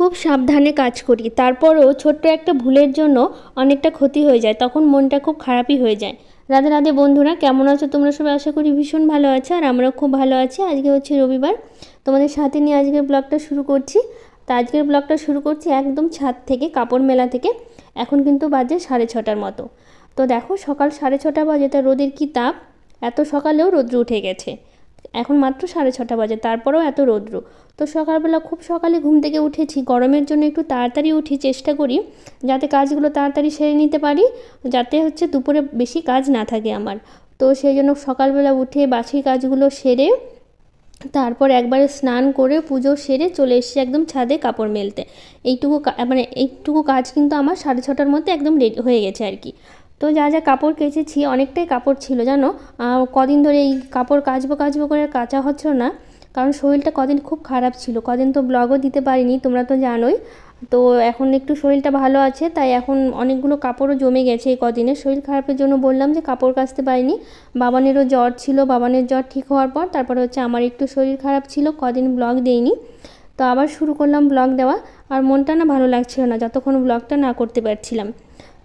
খুব সাবধানে কাজ করি, তারপরও ছোট্ট একটা ভুলের জন্য অনেকটা ক্ষতি হয়ে যায়, তখন মনটা খুব খারাপই হয়ে যায়। রাধে রাধে বন্ধুরা, কেমন আছো তোমরা সবাই? আশা করি ভীষণ ভালো আছো, আর আমরাও খুব ভালো আছি। আজকে হচ্ছে রবিবার, তোমাদের সাথে নিয়ে আজকের ব্লগটা শুরু করছি। তো আজকের ব্লগটা শুরু করছি একদম ছাদ থেকে, কাপড় মেলা থেকে। এখন কিন্তু বাজে 6:30টার মতো। তো দেখো, সকাল 6:30 বাজে, তা রোদের কি তাপ! এত সকালেও রৌদ্র উঠে গেছে। এখন মাত্র 6:30 বাজে, তারপরেও এত রৌদ্র। তো সকালবেলা খুব সকালে ঘুম থেকে উঠেছি, গরমের জন্য একটু তাড়াতাড়ি উঠি, চেষ্টা করি যাতে কাজগুলো তাড়াতাড়ি সেরে নিতে পারি, যাতে হচ্ছে দুপুরে বেশি কাজ না থাকে আমার। তো সেই জন্য সকালবেলা উঠে বাসি কাজগুলো সেরে তারপর একবারে স্নান করে পুজো সেরে চলে এসেছি একদম ছাদে কাপড় মেলতে। এইটুকু কাজ কিন্তু আমার 6:30টার মধ্যে একদম রেডি হয়ে গেছে আর কি। তো যা যা কাপড় কেচেছি, অনেকটাই কাপড় ছিল জানো। কদিন ধরে এই কাপড় কাচবো কাচবো করে কাচা হচ্ছিল না, কারণ শরীরটা কদিন খুব খারাপ ছিল। কদিন তো ব্লগও দিতে পারিনি, তোমরা তো জানোই। তো এখন একটু শরীরটা ভালো আছে, তাই এখন অনেকগুলো কাপড়ও জমে গেছে এই কদিনে। শরীর খারাপের জন্য বললাম যে কাপড় কাচতে পারিনি। বাবানেরও জ্বর ছিল, বাবানের জ্বর ঠিক হওয়ার পর তারপরে হচ্ছে আমার একটু শরীর খারাপ ছিল, কদিন ব্লগ দেইনি। তো আবার শুরু করলাম ব্লগ দেওয়া, আর মনটা না ভালো লাগছিল না যতক্ষণ ব্লগটা না করতে পারছিলাম।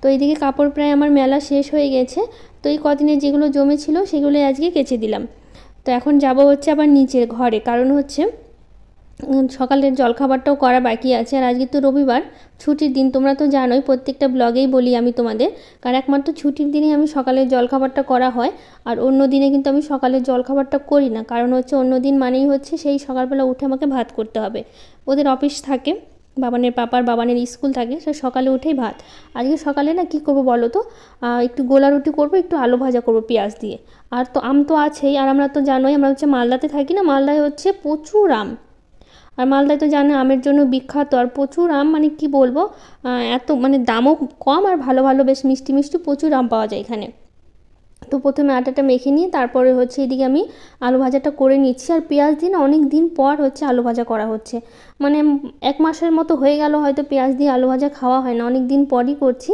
তো এইদিকে কাপড় প্রায় আমার মেলা শেষ হয়ে গেছে। তো এই কদিনে যেগুলো জমেছিল সেগুলোই আজকে কেচে দিলাম। তো এখন যাব হচ্ছে আবার নিচে ঘরে, কারণ হচ্ছে সকালের জলখাবারটাও করা বাকি আছে। আর আজকে তো রবিবার, ছুটির দিন, তোমরা তো জানোই, প্রত্যেকটা ব্লগেই বলি আমি তোমাদের। কারণ একমাত্র ছুটির দিনেই আমি সকালের জলখাবারটা করা হয়, আর অন্য দিনে কিন্তু আমি সকালের জলখাবারটা করি না। কারণ হচ্ছে অন্য দিন মানেই হচ্ছে সেই সকালবেলা উঠে আমাকে ভাত করতে হবে, ওদের অফিস থাকে, বাবানের স্কুল থাকে, সে সকালে উঠেই ভাত। আজকে সকালে না কী করবো বলো তো, একটু গোলা রুটি করবো, একটু আলু ভাজা করবো পেঁয়াজ দিয়ে। আর তো আম তো আছেই, আর আমরা তো জানোই আমরা হচ্ছে মালদাতে থাকি না, মালদায় হচ্ছে প্রচুর আম। আর মালদায় তো জানো আমের জন্য বিখ্যাত, আর প্রচুর আম, মানে কি বলবো, এত মানে দামও কম, আর ভালো ভালো বেশ মিষ্টি মিষ্টি প্রচুর আম পাওয়া যায় এখানে। তো প্রথমে আটাটা মেখে নিয়ে তারপরে হচ্ছে এদিকে আমি আলু ভাজাটা করে নিচ্ছি। আর পেঁয়াজ দিয়ে না অনেক দিন পর হচ্ছে আলু ভাজা করা হচ্ছে, মানে 1 মাসের মতো হয়ে গেল হয়তো পেঁয়াজ দিয়ে আলু ভাজা খাওয়া হয় না, অনেক দিন পরই করছি।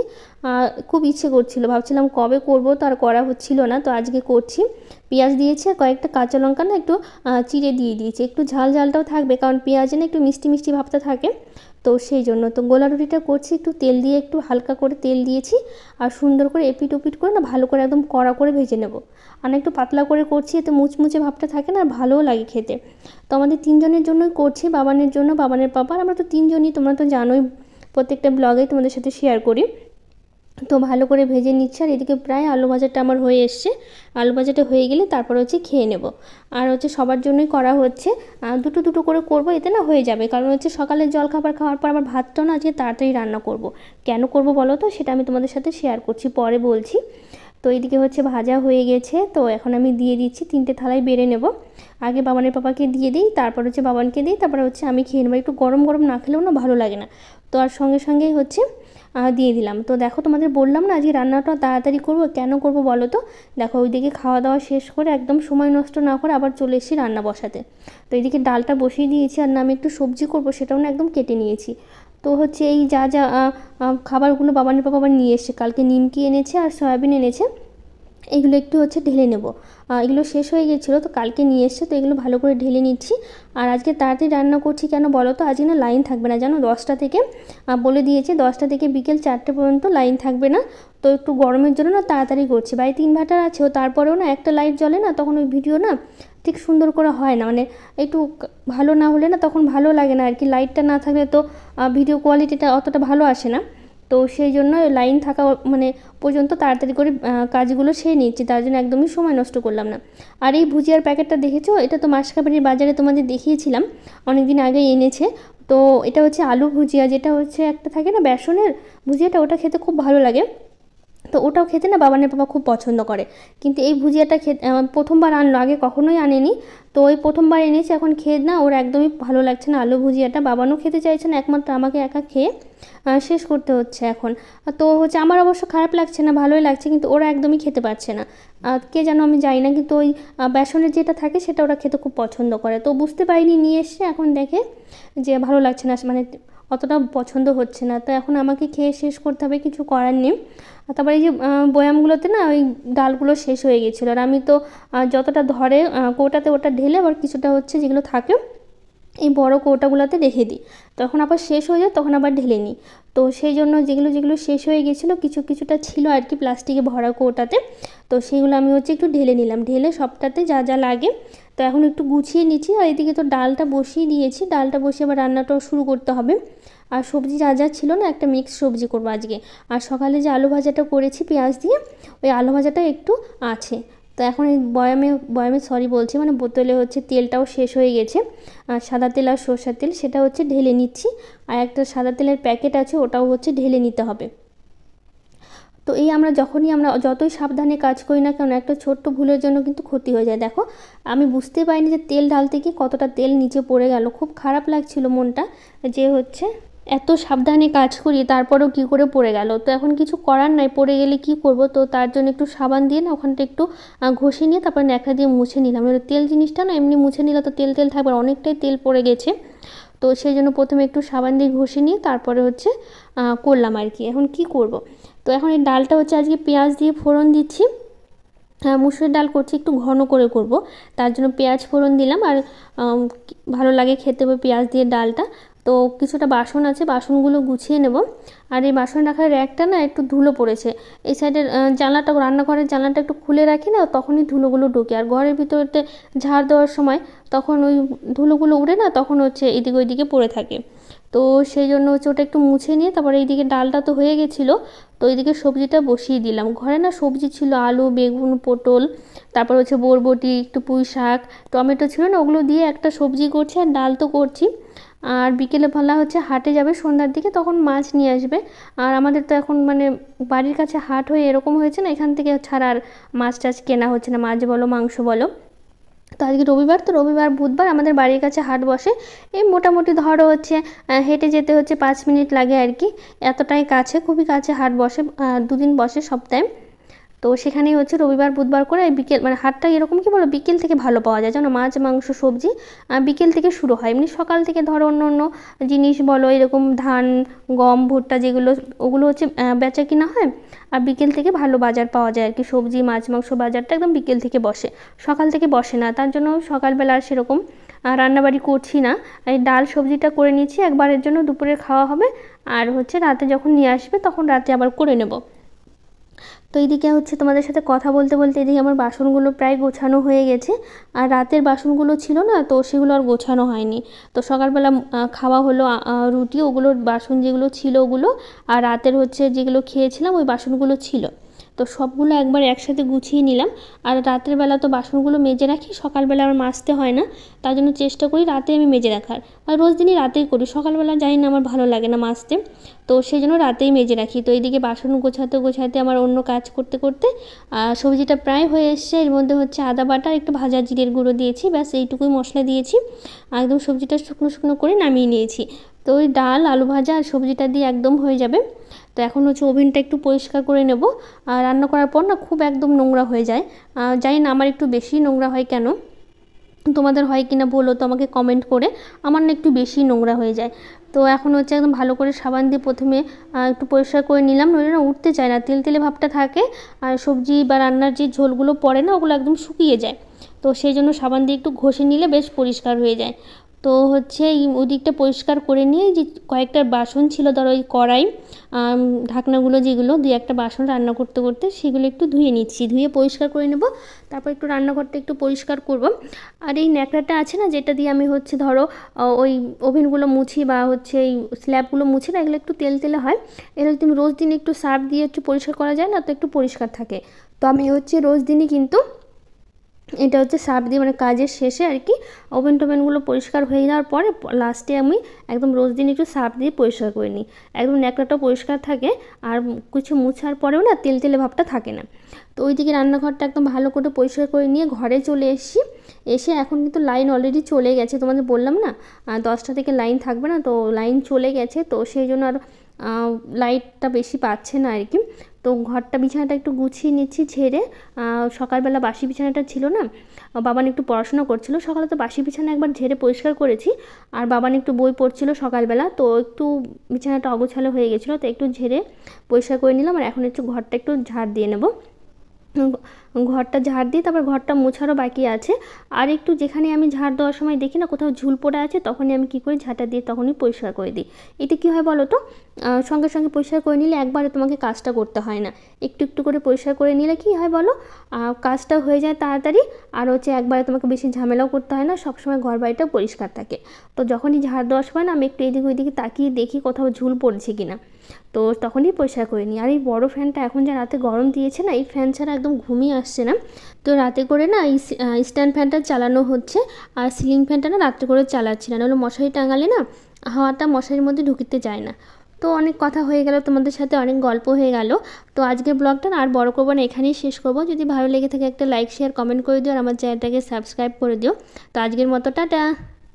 খুব ইচ্ছে করছিল, ভাবছিলাম কবে করব, তো আর করা হচ্ছিল না, তো আজকে করছি। পেঁয়াজ দিয়েছি, আর কয়েকটা কাঁচা লঙ্কা না একটু চিড়ে দিয়ে দিয়েছি, একটু ঝাল ঝালটাও থাকবে, কারণ পেঁয়াজে না একটু মিষ্টি মিষ্টি ভাবটা থাকে। তো সেই জন্য তো গোলা রুটিটা করছি, একটু তেল দিয়ে, একটু হালকা করে তেল দিয়েছি, আর সুন্দর করে এপিট ওপিট করে না ভালো করে একদম কড়া করে ভেজে নেব। আর একটু পাতলা করে করছি, এতে মুচমুচে ভাবটা থাকে না, আর ভালোও লাগে খেতে। তো আমাদের 3জনের জন্যই করছি, বাবানের জন্য, বাবানের পাপার, আমরা তো 3জনই, তোমরা তো জানোই, প্রত্যেকটা ব্লগে তোমাদের সাথে শেয়ার করি। তো ভালো করে ভেজে নিচ্ছি, আর এদিকে প্রায় আলু ভাজাটা আমার হয়ে এসছে। আলু ভাজাটা হয়ে গেলে তারপর হচ্ছে খেয়ে নেব। আর হচ্ছে সবার জন্যই করা হচ্ছে, দুটো দুটো করে করব, এতে না হয়ে যাবে, কারণ হচ্ছে সকালের জলখাবার খাওয়ার পর আবার ভাতটাও না আজকে তাড়াতাড়ি রান্না করব। কেন করব বলো তো, সেটা আমি তোমাদের সাথে শেয়ার করছি, পরে বলছি। তো এইদিকে হচ্ছে ভাজা হয়ে গেছে, তো এখন আমি দিয়ে দিচ্ছি, 3টে থালায় বেড়ে নেব। আগে বাবানের পাপাকে দিয়ে দিই, তারপর হচ্ছে বাবানকে দিই, তারপরে হচ্ছে আমি খেয়ে নেবো। একটু গরম গরম না খেলেও না ভালো লাগে না, তো আর সঙ্গে সঙ্গেই হচ্ছে দিয়ে দিলাম। তো দেখো, তোমাদের বললাম না আজকে রান্নাটা তাড়াতাড়ি করব, কেন করব বলো তো। দেখো, ওইদিকে খাওয়া দাওয়া শেষ করে একদম সময় নষ্ট না করে আবার চলে এসেছি রান্না বসাতে। তো এইদিকে ডালটা বসিয়ে দিয়েছি, আর না আমি একটু সবজি করব সেটাও না একদম কেটে নিয়েছি। তো হচ্ছে এই যা যা খাবারগুলো বাবানের পাপা আবার নিয়ে এসছে, কালকে নিমকি এনেছে আর সয়াবিন এনেছে, এগুলো একটু হচ্ছে ঢেলে নেব। এগুলো শেষ হয়ে গেছিলো, তো কালকে নিয়ে এসছে, তো এগুলো ভালো করে ঢেলে নিচ্ছি। আর আজকে তাড়াতাড়ি রান্না করছি কেন বলো তো, আজকে না লাইন থাকবে না জানো, 10টা থেকে বলে দিয়েছে, 10টা থেকে বিকেল 4টে পর্যন্ত লাইন থাকবে না। তো একটু গরমের জন্য না তাড়াতাড়ি করছি, বাড়িতে ইনভার্টার আছে, তারপরেও না একটা লাইট জ্বলে না, তখন ওই ভিডিও না ঠিক সুন্দর করে হয় না, মানে একটু ভালো না হলে না তখন ভালো লাগে না আর কি। লাইটটা না থাকলে তো ভিডিও কোয়ালিটিটা অতটা ভালো আসে না। তো সেই জন্য লাইন থাকা মানে পর্যন্ত তাড়াতাড়ি করে কাজগুলো সেরে নিচ্ছি, তার জন্য একদমই সময় নষ্ট করলাম না। আর এই ভুজিয়ার প্যাকেটটা দেখেছো, এটা তো মাসকাবাড়ির বাজারে তোমাদের দেখিয়েছিলাম, অনেক দিন আগে এনেছে। তো এটা হচ্ছে আলু ভুজিয়া, যেটা হচ্ছে একটা থাকে না বেসনের ভুজিয়াটা, ওটা খেতে খুব ভালো লাগে। তো ওটাও খেতে না বাবানের পাপা খুব পছন্দ করে। কিন্তু এই ভুজিয়াটা খেতে প্রথমবার আনলো, আগে কখনোই আনেনি। তো ওই প্রথমবার এনেছে, এখন খেয়ে না ওর একদমই ভালো লাগছে না আলু ভুজিয়াটা, বাবানও খেতে চাইছে না, একমাত্র আমাকে একা খেয়ে শেষ করতে হচ্ছে এখন। তো হচ্ছে আমার অবশ্য খারাপ লাগছে না, ভালোই লাগছে, কিন্তু ওরা একদমই খেতে পারছে না। কে যেন আমি জানি না, কিন্তু ওই বেসনের যেটা থাকে সেটা ওরা খেতে খুব পছন্দ করে। তো বুঝতে পারিনি, নিয়ে এসছে, এখন দেখে যে ভালো লাগছে না, মানে অতটা পছন্দ হচ্ছে না। তো এখন আমাকে খেয়ে শেষ করতে হবে, কিছু করার নেই। তারপরে এই যে বয়ামগুলোতে না ওই ডালগুলো শেষ হয়ে গেছিলো, আর আমি তো যতটা ধরে কৌটাতে ওটা ঢেলে আবার কিছুটা হচ্ছে যেগুলো থাকে এই বড় কৌটাগুলোতে রেখে দিই, তখন আবার শেষ হয়ে যায় তখন আবার ঢেলে নিই। তো সেই জন্য যেগুলো শেষ হয়ে গেছিলো কিছুটা ছিল আর কি প্লাস্টিকে ভরা কৌটাতে, তো সেগুলো আমি হচ্ছে একটু ঢেলে নিলাম, ঢেলে সবটাতে যা যা লাগে। তো এখন একটু গুছিয়ে নিচ্ছি। আর এদিকে তো ডালটা বসিয়ে দিয়েছি, ডালটা বসিয়ে আবার রান্নাটাও শুরু করতে হবে। আর সবজি যা যা ছিল না, একটা মিক্স সবজি করবো আজকে। আর সকালে যে আলু ভাজাটা করেছি পেঁয়াজ দিয়ে, ওই আলু ভাজাটা একটু আছে। তো এখন এই বয়ামে সরি বলছি, মানে বোতলে হচ্ছে তেলটাও শেষ হয়ে গেছে, আর সাদা তেল আর সরষের তেল সেটা হচ্ছে ঢেলে নিচ্ছি। আর একটা সাদা তেলের প্যাকেট আছে, ওটাও হচ্ছে ঢেলে নিতে হবে। তো এই আমরা যতই সাবধানে কাজ করি না কেন, একটা ছোট্ট ভুলের জন্য কিন্তু ক্ষতি হয়ে যায়। দেখো আমি বুঝতে পারিনি যে তেল ঢালতে গিয়ে কতটা তেল নিচে পড়ে গেল, খুব খারাপ লাগছিল মনটা যে হচ্ছে এত সাবধানে কাজ করি তারপরেও কি করে পড়ে গেল। তো এখন কিছু করার নাই, পড়ে গেলে কি করব, তো তার জন্য একটু সাবান দিয়ে না ওখানটা একটু ঘষে নিয়ে তারপর ন্যাকড়া দিয়ে মুছে নিলাম। তেল জিনিসটা না এমনি মুছে নিলে তো তেল তেল থাকবে, অনেকটাই তেল পড়ে গেছে। তো সেই জন্য প্রথমে একটু সাবান দিয়ে ঘষে নিয়ে তারপরে হচ্ছে করলাম আর কি। এখন কি করব, তো এখন এই ডালটা হচ্ছে আজকে পেঁয়াজ দিয়ে ফোড়ন দিচ্ছি। মুসুরির ডাল করছি একটু ঘন করে করব, তার জন্য পেঁয়াজ ফোড়ন দিলাম। আর ভালো লাগে খেতে হবে পেঁয়াজ দিয়ে ডালটা। তো কিছুটা বাসন আছে, বাসনগুলো গুছিয়ে নেব। আর এই বাসন রাখার র্যাকটা না একটু ধুলো পড়েছে, এই সাইডের জানলাটা, রান্নাঘরের জানলাটা একটু খুলে রাখি না, তখনই ধুলোগুলো ঢুকে। আর ঘরের ভিতরেতে ঝাড় দেওয়ার সময় তখন ওই ধুলোগুলো উড়ে না, তখন হচ্ছে এদিকে ওইদিকে পড়ে থাকে। তো সেই জন্য হচ্ছে ওটা একটু মুছে নিয়ে তারপরে এইদিকে ডালটা তো হয়ে গেছিলো, তো এইদিকে সবজিটা বসিয়ে দিলাম। ঘরে না সবজি ছিল, আলু, বেগুন, পটল, তারপর হচ্ছে বরবটি, একটু পুঁই শাক, টমেটো ছিল না, ওগুলো দিয়ে একটা সবজি করছি। আর ডাল তো করছি। আর বিকেলে বেলা হচ্ছে হাটে যাবে সন্ধ্যার দিকে, তখন মাছ নিয়ে আসবে। আর আমাদের তো এখন মানে বাড়ির কাছে হাট হয়ে এরকম হয়েছে না, এখান থেকে ছাড়া আর মাছ টাছ কেনা হচ্ছে না, মাছ বলো মাংস বলো। তো আজকে রবিবার, তো রবিবার বুধবার আমাদের বাড়ির কাছে হাট বসে। এই মোটামুটি ধরো হচ্ছে হেঁটে যেতে হচ্ছে 5 মিনিট লাগে আর কি, এতটাই কাছে, খুবই কাছে হাট বসে। 2 দিন বসে সপ্তাহে। তো সেখানেই হচ্ছে রবিবার বুধবার করে বিকেল, মানে হাটটা এরকম কি বলো, বিকেল থেকে ভালো পাওয়া যায় জানো, মাছ মাংস সবজি বিকেল থেকে শুরু হয়। এমনি সকাল থেকে ধরো অন্য অন্য জিনিস বলো, এরকম ধান, গম, ভুট্টা যেগুলো, ওগুলো হচ্ছে বেচা কিনা হয়। আর বিকেল থেকে ভালো বাজার পাওয়া যায় আর কি, সবজি মাছ মাংস বাজারটা একদম বিকেল থেকে বসে, সকাল থেকে বসে না। তার জন্য সকালবেলা আর সেরকম রান্নাবাড়ি করছি না, এই ডাল সবজিটা করে নিচ্ছি একবারের জন্য, দুপুরে খাওয়া হবে। আর হচ্ছে রাতে যখন নিয়ে আসবে তখন রাতে আবার করে নেব। তো এইদিকে হচ্ছে তোমাদের সাথে কথা বলতে বলতে এদিকে আমার বাসনগুলো প্রায় গোছানো হয়ে গেছে। আর রাতের বাসনগুলো ছিল না, তো সেগুলো আর গোছানো হয়নি। তো সকালবেলা খাওয়া হলো রুটি, ওগুলোর বাসন যেগুলো ছিল ওগুলো, আর রাতের হচ্ছে যেগুলো খেয়েছিলাম ওই বাসনগুলো ছিল। তো সবগুলো একবার একসাথে গুছিয়ে নিলাম। আর রাতের বেলা তো বাসনগুলো মেজে রাখি, সকালবেলা আমার মাজতে হয় না, তার জন্য চেষ্টা করি রাতে আমি মেজে রাখার। আর রোজ দিনই রাতেই করি, সকালবেলা জানি না আমার ভালো লাগে না মাজতে, তো সেই জন্য রাতেই মেজে রাখি। তো এইদিকে বাসন গোছাতে গোছাতে আমার অন্য কাজ করতে করতে সবজিটা প্রায় হয়ে এসছে। এর মধ্যে হচ্ছে আদা বাটা, একটু ভাজা জিরের গুঁড়ো দিয়েছি, ব্যাস এইটুকুই মশলা দিয়েছি। একদম সবজিটা শুকনো শুকনো করে নামিয়ে নিয়েছি। তো ওই ডাল, আলু ভাজা আর সবজিটা দিয়ে একদম হয়ে যাবে। তো এখন হচ্ছে ওভেনটা একটু পরিষ্কার করে নেব। আর রান্না করার পর না খুব একদম নোংরা হয়ে যায়, জানি না আমার একটু বেশি নোংরা হয় কেন, তোমাদের হয় কিনা বলো তো আমাকে কমেন্ট করে, আমার না একটু বেশি নোংরা হয়ে যায়। তো এখন হচ্ছে একদম ভালো করে সাবান দিয়ে প্রথমে একটু পরিষ্কার করে নিলাম, নইলে না উঠতে চায় না, তেল তেলে ভাবটা থাকে। আর সবজি বা রান্নার যে ঝোলগুলো পড়ে না, ওগুলো একদম শুকিয়ে যায়। তো সেই জন্য সাবান দিয়ে একটু ঘষে নিলে বেশ পরিষ্কার হয়ে যায়। তো হচ্ছে এই ওদিকটা পরিষ্কার করে নিয়ে যে কয়েকটা বাসন ছিল, ধরো ওই কড়াই, ঢাকনাগুলো যেগুলো, 2-1টা বাসন রান্না করতে করতে সেগুলো একটু ধুয়ে নিচ্ছি, ধুয়ে পরিষ্কার করে নেব। তারপর একটু রান্নাঘরটা একটু পরিষ্কার করব। আর এই ন্যাকড়াটা আছে না, যেটা দিয়ে আমি হচ্ছে ধরো ওই ওভেনগুলো মুছি বা হচ্ছে এই স্ল্যাবগুলো মুছি না, এগুলো একটু তেল তেলে হয়, এগুলো তুমি রোজ দিন একটু সার্ফ দিয়ে একটু পরিষ্কার করা যায় না, তো একটু পরিষ্কার থাকে। তো আমি হচ্ছে রোজ দিনই কিন্তু এটা হচ্ছে সার্ফ দিয়ে, মানে কাজের শেষে আর কি, ওভেন টোভেনগুলো পরিষ্কার হয়ে যাওয়ার পরে লাস্টে আমি একদম রোজ দিন একটু সার্ফ দিয়ে পরিষ্কার করে নিই, একদম ন্যাকড়াটা পরিষ্কার থাকে। আর কিছু মুছার পরেও না তেল তেলে ভাবটা থাকে না। তো ওইদিকে রান্নাঘরটা একদম ভালো করে পরিষ্কার করে নিয়ে ঘরে চলে এসেছি। এসে এখন কিন্তু লাইন অলরেডি চলে গেছে, তোমাদের বললাম না 10টা থেকে লাইন থাকবে না, তো লাইন চলে গেছে, তো সেই জন্য আর লাইটটা বেশি পাচ্ছে না আর কি। তো ঘরটা বিছানাটা একটু গুছিয়ে নিচ্ছি ঝেড়ে, সকালবেলা বাসি বিছানাটা ছিল না, বাবান একটু পড়াশোনা করছিল, সকালে তো বাসি বিছানা একবার ঝেড়ে পরিষ্কার করেছি। আর বাবান একটু বই পড়ছিল সকালবেলা, তো একটু বিছানাটা অগোছালো হয়ে গেছিলো, তো একটু ঝেড়ে পরিষ্কার করে নিলাম। আর এখন একটু ঘরটা একটু ঝাড় দিয়ে নেব। ঘরটা ঝাড় দিয়ে তারপর ঘরটা মোছারও বাকি আছে। আর একটু যেখানে আমি ঝাড় দেওয়ার সময় দেখি না কোথাও ঝুল পড়ে আছে, তখনই আমি কী করি, ঝাঁটা দিয়ে তখনই পরিষ্কার করে দিই। এতে কী হয় বলো তো, সঙ্গে সঙ্গে পরিষ্কার করে নিলে একবারে তোমাকে কাজটা করতে হয় না। একটু একটু করে পরিষ্কার করে নিলে কী হয় বলো, কাজটা হয়ে যায় তাড়াতাড়ি। আর হচ্ছে একবারে তোমাকে বেশি ঝামেলাও করতে হয় না, সবসময় ঘর বাড়িটা পরিষ্কার থাকে। তো যখনই ঝাড় দেওয়ার সময় না আমি একটু এদিকে ওইদিকে তাকিয়ে দেখি কোথাও ঝুল পড়ছে কিনা, তো তখনই পরিষ্কার করে নিই। আর এই বড়ো ফ্যানটা এখন যা রাতে গরম দিয়েছে না, এই ফ্যান ছাড়া একদম ঘুমিয়ে আসছে না। তো রাতে করে না এই স্ট্যান্ড ফ্যানটা চালানো হচ্ছে, আর সিলিং ফ্যানটা না রাত্রে করে চালাচ্ছি না, নাহলে মশারি টাঙালে না হাওয়াটা মশারির মধ্যে ঢুকিতে যায় না। তো অনেক কথা হয়ে গেল তোমাদের সাথে, অনেক গল্প হয়ে গেল। তো আজকের ব্লগটা না আর বড় করবো না, এখানেই শেষ করবো। যদি ভালো লেগে থাকে একটা লাইক শেয়ার কমেন্ট করে দিও, আর আমার চ্যানেলটাকে সাবস্ক্রাইব করে দিও। তো আজকের মতো টাটা।